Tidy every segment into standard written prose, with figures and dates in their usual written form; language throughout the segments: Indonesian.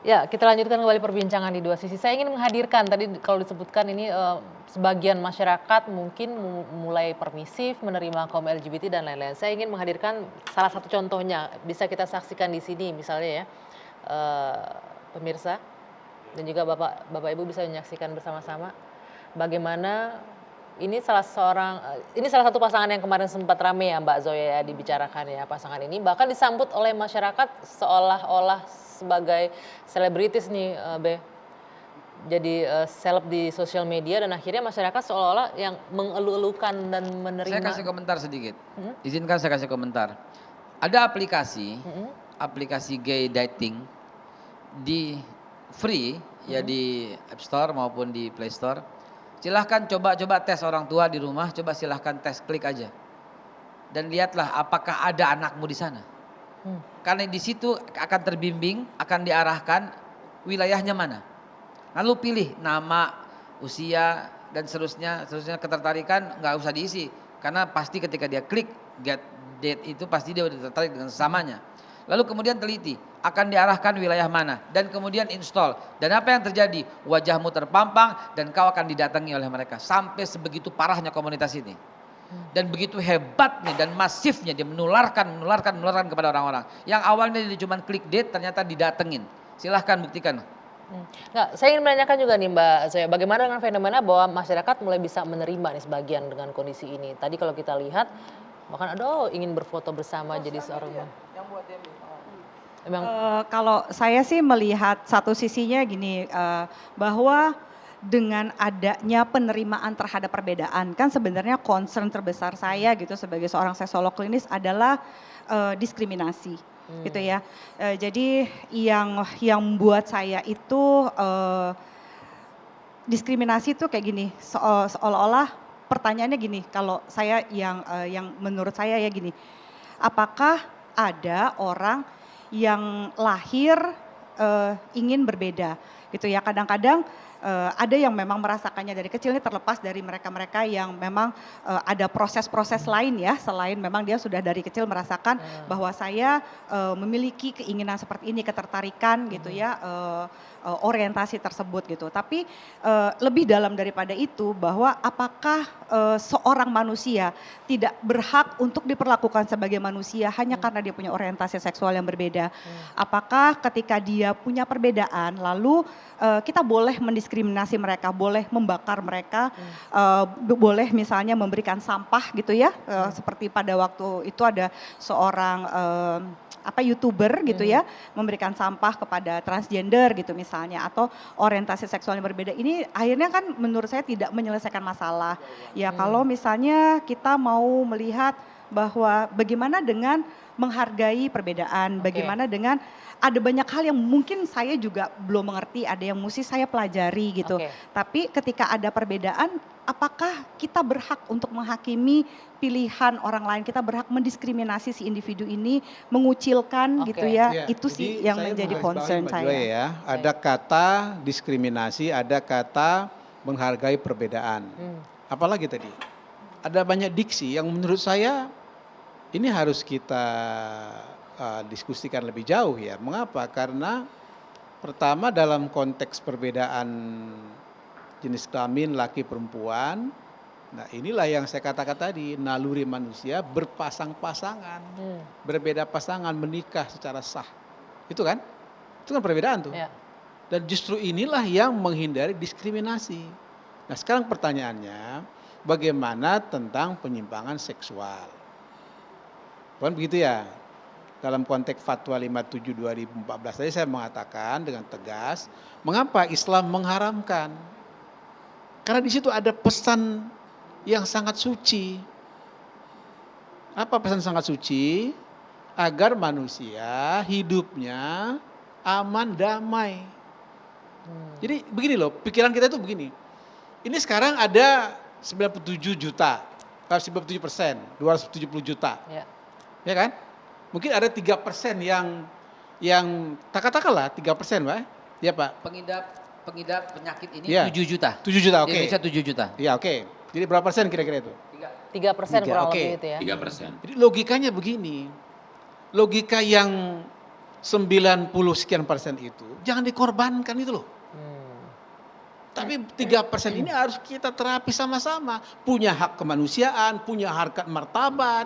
Ya, kita lanjutkan kembali perbincangan di dua sisi. Saya ingin menghadirkan tadi kalau disebutkan ini sebagian masyarakat mungkin mulai permisif menerima kaum LGBT dan lain-lain. Saya ingin menghadirkan salah satu contohnya bisa kita saksikan di sini misalnya ya, pemirsa dan juga Bapak Ibu bisa menyaksikan bersama-sama bagaimana ini salah satu pasangan yang kemarin sempat rame ya Mbak Zoya ya dibicarakan ya pasangan ini bahkan disambut oleh masyarakat seolah-olah sebagai selebritis nih Be. Jadi seleb di sosial media dan akhirnya masyarakat seolah-olah yang mengeluh-elukan dan Saya menerima. kasih komentar sedikit. Izinkan saya kasih komentar. Ada aplikasi gay dating di free ya di App Store maupun di Play Store. Silahkan coba tes orang tua di rumah, coba silahkan tes klik aja. Dan lihatlah apakah ada anakmu di sana. Karena di situ akan terbimbing, akan diarahkan wilayahnya mana. Lalu pilih nama, usia dan seterusnya ketertarikan nggak usah diisi. Karena pasti ketika dia klik get date itu pasti dia udah tertarik dengan sesamanya. Lalu kemudian teliti, akan diarahkan wilayah mana dan kemudian install. Dan apa yang terjadi? Wajahmu terpampang dan kau akan didatangi oleh mereka. Sampai sebegitu parahnya komunitas ini. Dan begitu hebatnya dan masifnya dia menularkan kepada orang-orang. Yang awalnya dia cuma klik date ternyata didatengin. Silahkan buktikan. Nggak, saya ingin menanyakan juga nih Mbak Zoya, bagaimana dengan fenomena bahwa masyarakat mulai bisa menerima nih sebagian dengan kondisi ini. Tadi kalau kita lihat bahkan aduh ingin berfoto bersama jadi seorang memang Kalau saya sih melihat satu sisinya gini, bahwa dengan adanya penerimaan terhadap perbedaan, kan sebenarnya concern terbesar saya gitu sebagai seorang seksolog klinis adalah diskriminasi gitu ya. Jadi yang membuat saya itu diskriminasi itu kayak gini, seolah-olah pertanyaannya gini, kalau saya yang menurut saya ya gini, apakah ada orang yang lahir ingin berbeda gitu ya. Kadang-kadang ada yang memang merasakannya dari kecil, ini terlepas dari mereka-mereka yang memang ada proses-proses lain ya, selain memang dia sudah dari kecil merasakan bahwa saya memiliki keinginan seperti ini, ketertarikan gitu ya, orientasi tersebut gitu. Tapi lebih dalam daripada itu bahwa apakah seorang manusia tidak berhak untuk diperlakukan sebagai manusia hanya karena dia punya orientasi seksual yang berbeda. Apakah ketika dia punya perbedaan lalu kita boleh mendiskriminasi mereka, boleh membakar mereka, boleh misalnya memberikan sampah gitu ya, seperti pada waktu itu ada seorang YouTuber gitu ya, memberikan sampah kepada transgender gitu misalnya, atau orientasi seksual yang berbeda. Ini akhirnya kan menurut saya tidak menyelesaikan masalah. Ya kalau misalnya kita mau melihat bahwa bagaimana dengan menghargai perbedaan, bagaimana dengan ada banyak hal yang mungkin saya juga belum mengerti, ada yang mesti saya pelajari gitu. Tapi ketika ada perbedaan, apakah kita berhak untuk menghakimi pilihan orang lain, kita berhak mendiskriminasi si individu ini, mengucilkan gitu ya, itu sih yang menjadi concern saya. Ya, ada kata diskriminasi, ada kata menghargai perbedaan. Apalagi tadi, ada banyak diksi yang menurut saya ini harus kita diskusikan lebih jauh ya. Mengapa? Karena pertama dalam konteks perbedaan jenis kelamin laki perempuan, nah inilah yang saya katakan tadi, naluri manusia berpasang-pasangan, berbeda pasangan, menikah secara sah. Itu kan perbedaan tuh. Dan justru inilah yang menghindari diskriminasi. Nah sekarang pertanyaannya, bagaimana tentang penyimpangan seksual? Bukan begitu ya? Dalam konteks Fatwa 57 2014 tadi saya mengatakan dengan tegas, mengapa Islam mengharamkan? Karena di situ ada pesan yang sangat suci. Apa pesan sangat suci? Agar manusia hidupnya aman, damai. Jadi begini loh, pikiran kita itu begini. Ini sekarang ada 97 juta, 97%, 270 juta. Ya kan? Mungkin ada 3% yang katakanlah 3% Pak. Ya Pak. Pengidap penyakit ini ya. 7 juta. 7 juta, oke. Di Indonesia 7 juta. Ya oke. Jadi berapa persen kira-kira itu? 3% kurang lebih itu ya. 3%. Jadi logikanya begini. Logika yang 90 sekian persen itu jangan dikorbankan itu loh. Tapi 3% ini harus kita terapi sama-sama. Punya hak kemanusiaan, punya harkat martabat,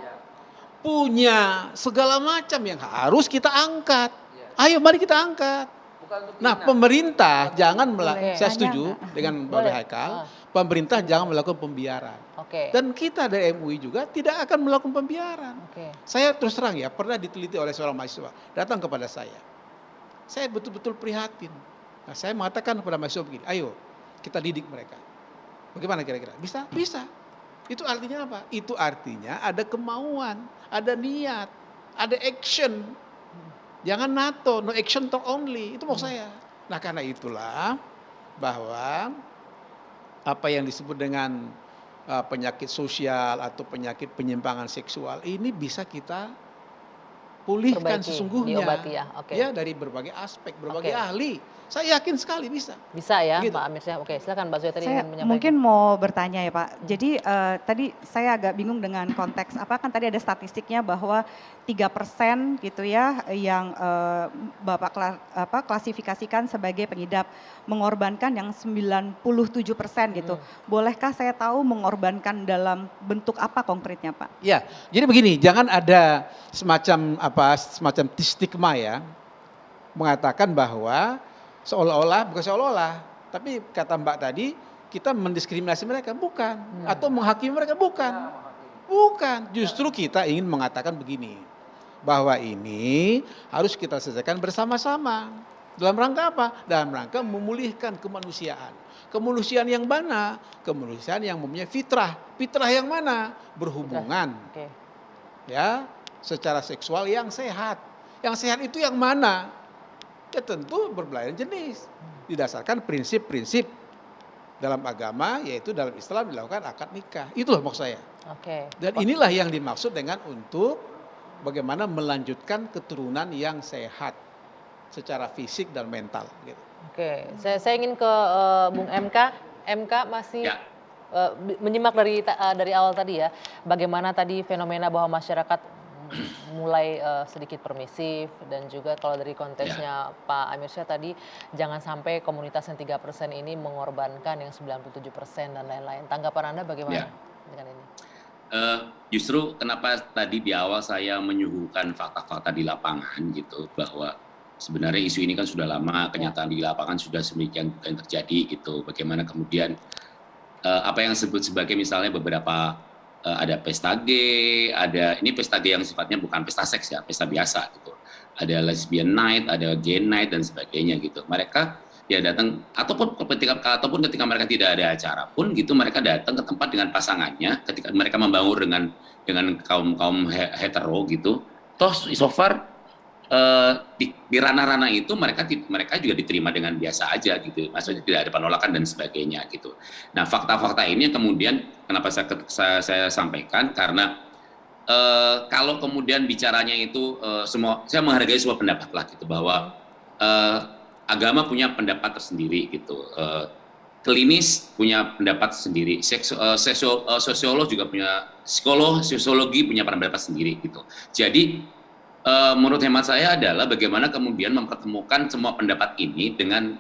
punya segala macam yang harus kita angkat. Ayo mari kita angkat. Nah pemerintah jangan saya setuju dengan Mbak Boleh. Haikal, pemerintah jangan melakukan pembiaran. Oke. Dan kita dari MUI juga tidak akan melakukan pembiaran. Oke. Saya terus terang ya, pernah diteliti oleh seorang mahasiswa, datang kepada saya. Saya betul-betul prihatin. Nah saya mengatakan kepada mahasiswa begini, ayo kita didik mereka. Bagaimana kira-kira? Bisa? Bisa. Itu artinya apa? Itu artinya ada kemauan, ada niat, ada action. Jangan NATO, no action talk only. Itu maksud saya. Nah karena itulah bahwa apa yang disebut dengan penyakit sosial atau penyakit penyimpangan seksual ini bisa kita pulihkan Perbaiki, sesungguhnya. diobati ya, oke. Ya dari berbagai aspek, berbagai Oke. ahli. Saya yakin sekali bisa. Bisa ya Begitu. Pak Amir Syah. Oke, silakan Mbak Zoya tadi Saya ingin menyampaikan. mungkin mau bertanya ya Pak. Jadi tadi saya agak bingung dengan konteks apa kan tadi ada statistiknya bahwa 3% gitu ya yang Bapak klasifikasikan sebagai pengidap mengorbankan yang 97% gitu. Bolehkah saya tahu mengorbankan dalam bentuk apa konkretnya Pak? Ya, jadi begini, jangan ada semacam stigma ya mengatakan bahwa seolah-olah, bukan seolah-olah, tapi kata Mbak tadi kita mendiskriminasi mereka, bukan, atau menghakimi mereka, bukan, bukan. Justru kita ingin mengatakan begini, bahwa ini harus kita selesaikan bersama-sama. Dalam rangka apa? Dalam rangka memulihkan kemanusiaan. Kemanusiaan yang mana? Kemanusiaan yang mempunyai fitrah. Fitrah yang mana? Berhubungan. Oke. Ya, secara seksual yang sehat. Yang sehat itu yang mana? Ya tentu berbelainan jenis. Didasarkan prinsip-prinsip dalam agama, yaitu dalam Islam dilakukan akad nikah. Itulah maksud saya. Oke. Dan inilah yang dimaksud dengan untuk bagaimana melanjutkan keturunan yang sehat secara fisik dan mental. Gitu. Oke, saya ingin ke Bung MK. MK masih Ya. menyimak dari awal tadi ya, bagaimana tadi fenomena bahwa masyarakat mulai sedikit permisif dan juga kalau dari konteksnya Pak Amir Syah tadi jangan sampai komunitas yang 3% ini mengorbankan yang 97% dan lain-lain. Tanggapan Anda bagaimana dengan ini? Justru kenapa tadi di awal saya menyuguhkan fakta-fakta di lapangan gitu, bahwa sebenarnya isu ini kan sudah lama, kenyataan di lapangan sudah sedemikian yang terjadi gitu. Bagaimana kemudian apa yang disebut sebagai misalnya beberapa ada pesta gay, ada ini pesta gay yang sifatnya bukan pesta seks ya, pesta biasa gitu. Ada lesbian night, ada gay night dan sebagainya gitu. Mereka ya datang ataupun ketika mereka tidak ada acara pun gitu, mereka datang ke tempat dengan pasangannya ketika mereka membangun dengan kaum hetero gitu. Toh so far di ranah-ranah itu mereka juga diterima dengan biasa aja gitu, maksudnya tidak ada penolakan dan sebagainya gitu. Nah fakta-fakta ini kemudian kenapa saya sampaikan karena kalau kemudian bicaranya itu saya menghargai semua pendapat lah gitu, bahwa agama punya pendapat tersendiri gitu, klinis punya pendapat sendiri, sosiolog juga punya, sosiologi punya pendapat sendiri gitu. Jadi menurut hemat saya adalah bagaimana kemudian mempertemukan semua pendapat ini dengan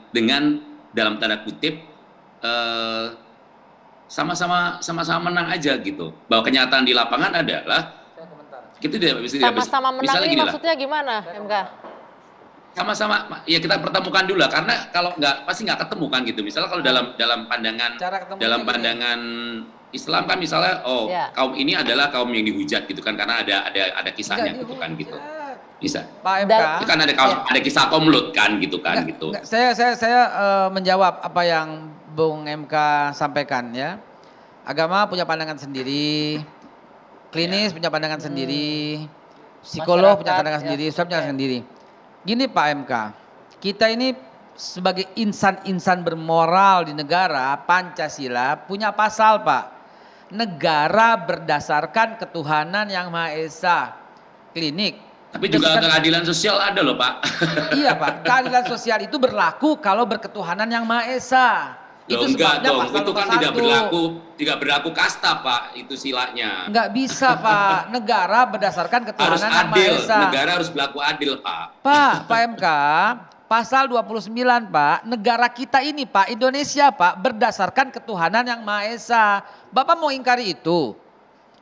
dalam tanda kutip sama-sama menang aja gitu. Bahwa kenyataan di lapangan adalah kita tidak bisa Sama-sama menang ini gini lah, maksudnya gimana, MK? sama-sama ya kita pertemukan dulu lah, karena kalau nggak pasti nggak ketemu kan gitu. Misalnya kalau dalam pandangan Cara ketemunya dalam gini. pandangan Islam kan misalnya kaum ini adalah kaum yang dihujat gitu kan, karena ada kisahnya Enggak gitu kan gitu. dihujat. Bisa. Pak MK. Dan- Itu kan ada kisah kaum Lut kan gitu kan Enggak, gitu. enggak. Saya menjawab apa yang Bung MK sampaikan ya. Agama punya pandangan sendiri, klinis punya pandangan sendiri, psikolog punya Masyarakat, pandangan ya. sendiri, Islam punya Oke. sendiri. Gini Pak MK, kita ini sebagai insan-insan bermoral di negara Pancasila punya pasal Pak. Negara berdasarkan ketuhanan yang Maha Esa. Klinik. Tapi juga Berdasarkan- keadilan sosial ada loh Pak. Iya Pak, keadilan sosial itu berlaku kalau berketuhanan yang Maha Esa. Itu Loh, enggak sebabnya dong, pasal itu kan 21. tidak berlaku kasta Pak, itu silanya. Nggak bisa Pak, negara berdasarkan Harus ketuhanan yang Maha adil, Esa. negara harus berlaku adil Pak. Pak MK, pasal 29 Pak, negara kita ini Pak, Indonesia Pak, berdasarkan ketuhanan yang Maha Esa. Bapak mau ingkari itu?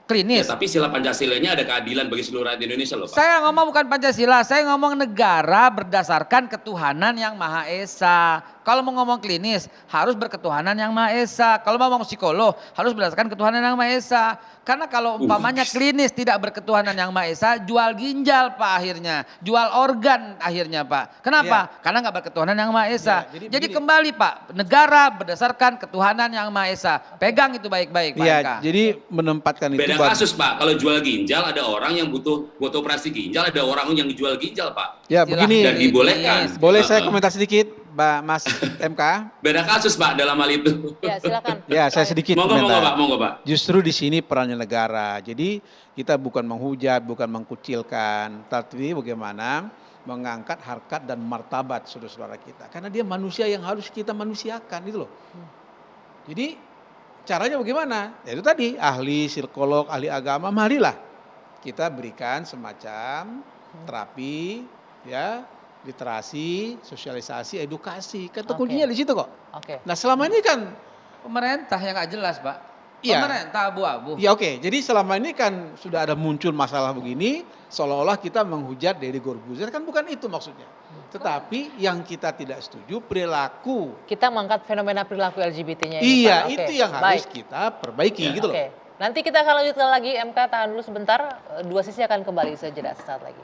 Ya, Klinis. tapi sila Pancasilanya ada keadilan bagi seluruh rakyat Indonesia loh Pak. Saya ngomong bukan Pancasila, saya ngomong negara berdasarkan ketuhanan yang Maha Esa. Kalau mau ngomong klinis, harus berketuhanan yang Maha Esa. Kalau mau ngomong psikolog, harus berdasarkan ketuhanan yang Maha Esa. Karena kalau umpamanya klinis tidak berketuhanan yang Maha Esa, jual ginjal Pak akhirnya. Jual organ akhirnya Pak. Kenapa? Karena nggak berketuhanan yang Maha Esa. Ya, jadi begini. kembali Pak, negara berdasarkan ketuhanan yang Maha Esa. Pegang itu baik-baik Pak Iya, MK. jadi menempatkan itu Beda kasus Pak, kalau jual ginjal ada orang yang butuh operasi ginjal, ada orang yang jual ginjal Pak. Ya, begini. Dan dibolehkan. Boleh saya komentar sedikit, Mas MK? Beda kasus Pak dalam hal itu. Ya silakan. Ya, saya sedikit Monggo komentar. Monggo Pak. Justru di sini perannya negara. Jadi kita bukan menghujat, bukan mengkucilkan, tapi bagaimana mengangkat harkat dan martabat saudara-saudara kita. Karena dia manusia yang harus kita manusiakan, itu loh. Jadi caranya bagaimana? Ya itu tadi, ahli psikolog, ahli agama, marilah kita berikan semacam terapi, ya, literasi, sosialisasi, edukasi. Kata Oke. kuncinya di situ kok. Oke. Nah selama ini kan, Pemerintah yang nggak jelas Pak. Iya. Pemerintah abu-abu. ya oke, jadi selama ini kan sudah ada muncul masalah begini, seolah-olah kita menghujat Deddy Corbuzier, kan bukan itu maksudnya. Tetapi yang kita tidak setuju perilaku. Kita mengangkat fenomena perilaku LGBT-nya ini. Iya, Pak. Oke, itu yang harus baik. kita perbaiki gitu loh. Oke. Nanti kita akan lanjutkan lagi MK, tahan dulu sebentar. Dua sisi akan kembali sejenak saat lagi.